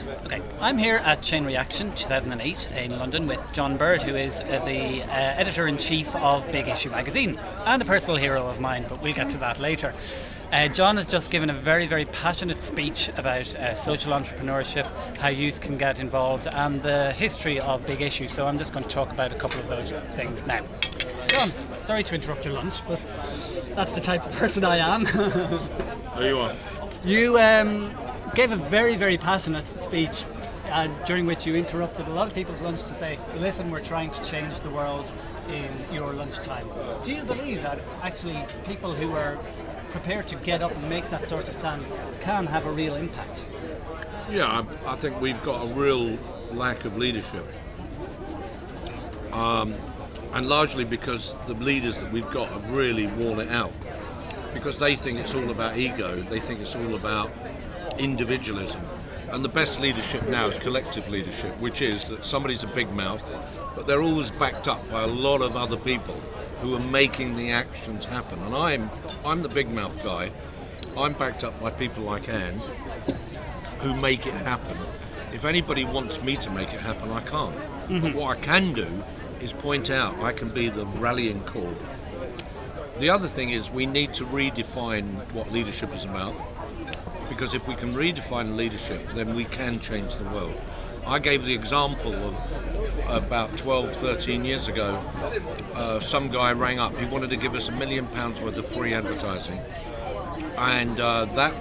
Great. Okay, I'm here at Chain Reaction 2008 in London with John Bird, who is the editor-in-chief of Big Issue magazine and a personal hero of mine, but we'll get to that later. John has just given a very, very passionate speech about social entrepreneurship, how youth can get involved, and the history of Big Issue. So I'm just going to talk about a couple of those things now. John, sorry to interrupt your lunch, but that's the type of person I am. There you are. You gave a very, very passionate speech during which you interrupted a lot of people's lunch to say, listen, we're trying to change the world in your lunchtime. Do you believe that actually people who are prepared to get up and make that sort of stand can have a real impact? Yeah, I think we've got a real lack of leadership. And largely because the leaders that we've got have really worn it out. Because they think it's all about ego, they think it's all about individualism. And the best leadership now is collective leadership, which is that somebody's a big mouth, but they're always backed up by a lot of other people who are making the actions happen. And I'm the big mouth guy. I'm backed up by people like Anne who make it happen. If anybody wants me to make it happen, I can't. But what I can do is point out I can be the rallying call. The other thing is we need to redefine what leadership is about, because if we can redefine leadership, then we can change the world. I gave the example of about 12, 13 years ago, some guy rang up. He wanted to give us £1 million worth of free advertising, and that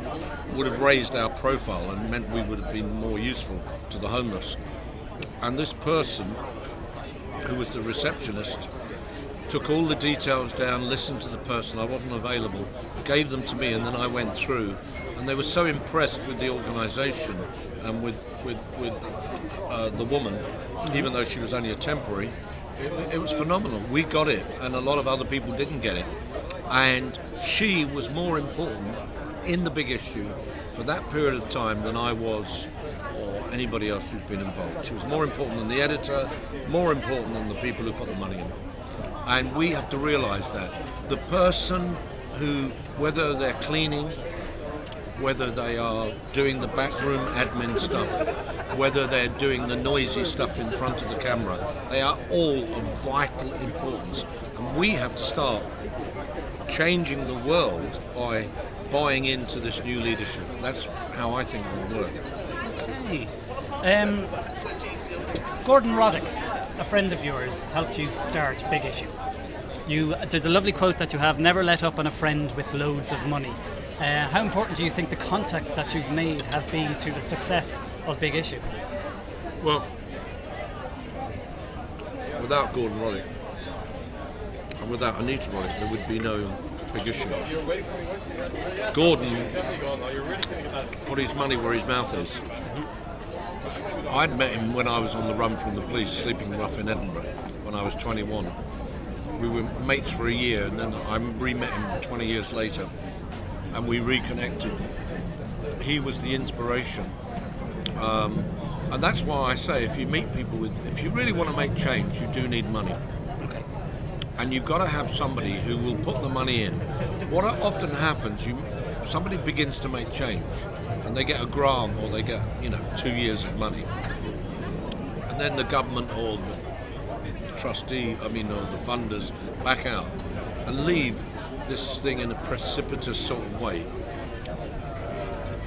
would have raised our profile and meant we would have been more useful to the homeless. And this person, who was the receptionist, took all the details down, listened to the person, I wasn't available, gave them to me, and then I went through, and they were so impressed with the organisation and with the woman, even though she was only a temporary. It was phenomenal. We got it, and a lot of other people didn't get it. And she was more important in the Big Issue for that period of time than I was, or anybody else who's been involved. She was more important than the editor, more important than the people who put the money in. And we have to realise that the person who, whether they're cleaning, whether they are doing the backroom admin stuff, whether they're doing the noisy stuff in front of the camera, they are all of vital importance. And we have to start changing the world by buying into this new leadership. That's how I think it will work. Okay. Gordon Roddick, a friend of yours, helped you start Big Issue. There's a lovely quote that you have, never let up on a friend with loads of money. How important do you think the contacts that you've made have been to the success of Big Issue? Well, without Gordon Roddick and without Anita Roddick, there would be no Big Issue. Gordon put his money where his mouth is. I'd met him when I was on the run from the police, sleeping rough in Edinburgh, when I was 21. We were mates for a year, and then I re-met him 20 years later, and we reconnected. He was the inspiration. And that's why I say, if you meet people if you really want to make change, you do need money. Okay. And you've got to have somebody who will put the money in. What often happens, somebody begins to make change, and they get a grant or they get 2 years of money, and then the government or the trustee, or the funders back out and leave this thing in a precipitous sort of way.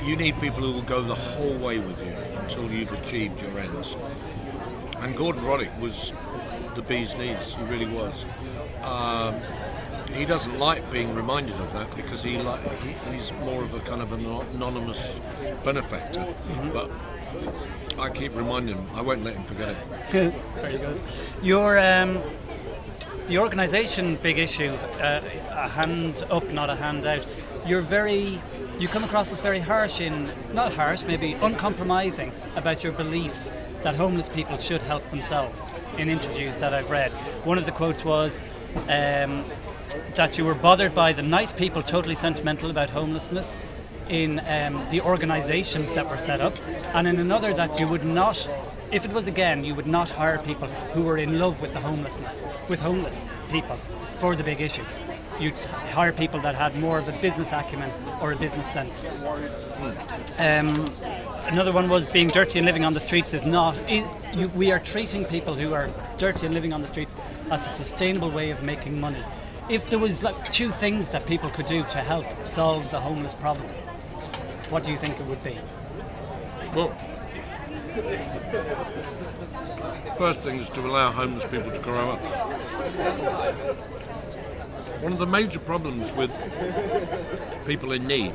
You need people who will go the whole way with you until you've achieved your ends. And Gordon Roddick was the bee's knees. He really was. He doesn't like being reminded of that because he's more of a kind of an anonymous benefactor. But I keep reminding him. I won't let him forget it. Very good. The organisation Big Issue, a hand up, not a hand out. You come across as very not harsh, maybe uncompromising about your beliefs that homeless people should help themselves in interviews that I've read. One of the quotes was that you were bothered by the nice people totally sentimental about homelessness in the organisations that were set up, and in another that you would not, if it was again, you would not hire people who were in love with homeless people for the Big Issue. you'd hire people that had more of a business acumen or a business sense. Another one was being dirty and living on the streets is not. We are treating people who are dirty and living on the streets as a sustainable way of making money. If there was like 2 things that people could do to help solve the homeless problem, what do you think it would be? Well, first thing is to allow homeless people to grow up. One of the major problems with people in need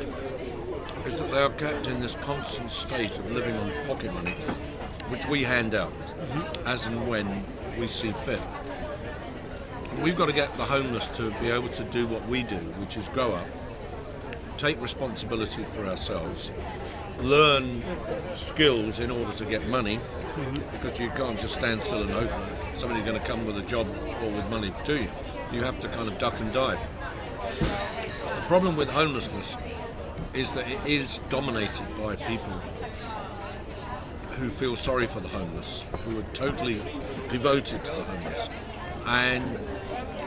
is that they are kept in this constant state of living on pocket money, which we hand out as and when we see fit. We've got to get the homeless to be able to do what we do, which is grow up, take responsibility for ourselves, learn skills in order to get money, because you can't just stand still and hope that somebody's going to come with a job or with money to you. You have to kind of duck and dive. The problem with homelessness is that it is dominated by people who feel sorry for the homeless, who are totally devoted to the homeless. And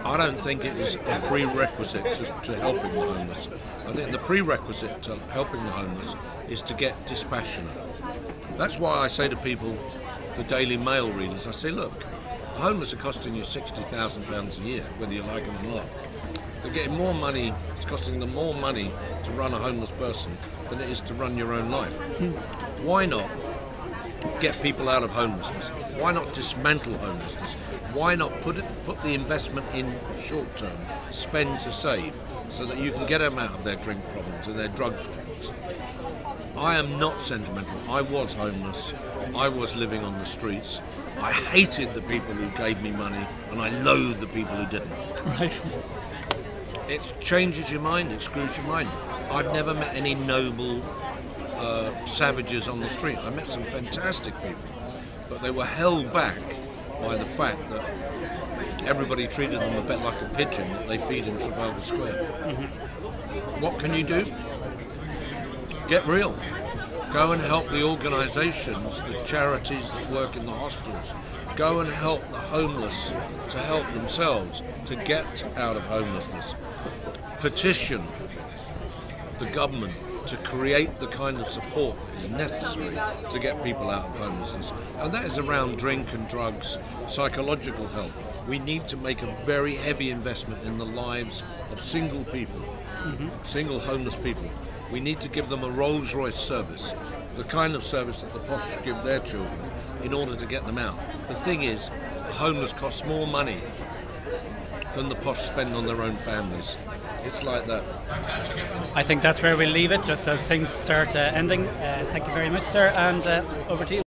I don't think it is a prerequisite to helping the homeless. I think the prerequisite to helping the homeless is to get dispassionate. That's why I say to people, the Daily Mail readers, I say, look, the homeless are costing you £60,000 a year, whether you like them or not. They're getting more money, it's costing them more money to run a homeless person than it is to run your own life. Why not get people out of homelessness? Why not dismantle homelessness? Why not put the investment in short term, spend to save, so that you can get them out of their drink problems and their drug problems? I am not sentimental. I was homeless. I was living on the streets. I hated the people who gave me money, and I loathed the people who didn't. Right. It changes your mind, it screws your mind. I've never met any noble savages on the street. I met some fantastic people, but they were held back by the fact that everybody treated them a bit like a pigeon that they feed in Trafalgar Square. What can you do? Get real. Go and help the organisations, the charities that work in the hostels. Go and help the homeless to help themselves, to get out of homelessness. Petition the government to create the kind of support that is necessary to get people out of homelessness. And that is around drink and drugs, psychological help. We need to make a very heavy investment in the lives of single people, single homeless people. We need to give them a Rolls-Royce service, the kind of service that the posh give their children in order to get them out. The thing is, the homeless costs more money than the posh spend on their own families. It's like that. I think that's where we'll leave it, just as things start ending. Thank you very much, sir, and over to you.